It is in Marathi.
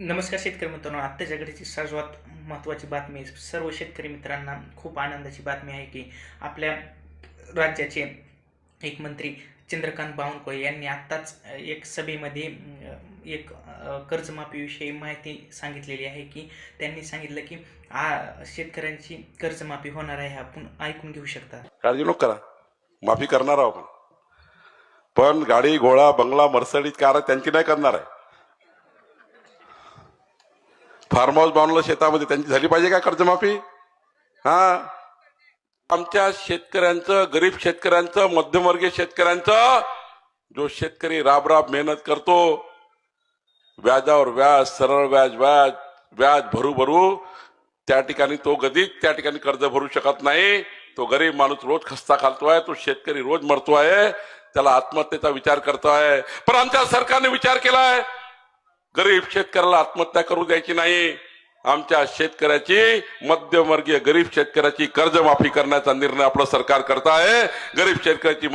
नमस्कार शेतकरी मित्रांनो, आत्ताच्या घडीची सर्वात महत्त्वाची बातमी, सर्व शेतकरी मित्रांना खूप आनंदाची बातमी आहे की आपल्या राज्याचे एक मंत्री चंद्रकांत बावनकुळे यांनी आत्ताच एक सभेमध्ये कर्जमाफीविषयी माहिती सांगितलेली आहे की त्यांनी सांगितलं की शेतकऱ्यांची कर्जमाफी होणार आहे. आपण ऐकून घेऊ शकता. काळजी नको करा, माफी करणार आहोत आपण. पण गाडी घोडा बंगला मर्सडीज कार त्यांची नाही करणार आहे. फार्म हाऊस बांधलं शेतामध्ये, त्यांची झाली पाहिजे का कर्जमाफी? हा, आमच्या शेतकऱ्यांचं, गरीब शेतकऱ्यांचं, मध्यमवर्गीय शेतकऱ्यांचं, जो शेतकरी राब राब मेहनत करतो, व्याजावर व्याज, सरळ व्याज, व्याज व्याज भरू भरू त्या ठिकाणी तो गरीब त्या ठिकाणी कर्ज भरू शकत नाही. तो गरीब माणूस रोज खस्ता खालतोय, तो शेतकरी रोज मरतोय, त्याला आत्महत्येचा विचार करतोय. पण आमच्या सरकारने विचार केलाय, गरीब शेतकऱ्याला आत्महत्या करू द्यायची नाही. आमच्या शेतकऱ्याची, मध्यमवर्गीय गरीब शेतकऱ्याची कर्जमाफी करण्याचा निर्णय आपलं सरकार करत आहे. गरीब शेतकऱ्याची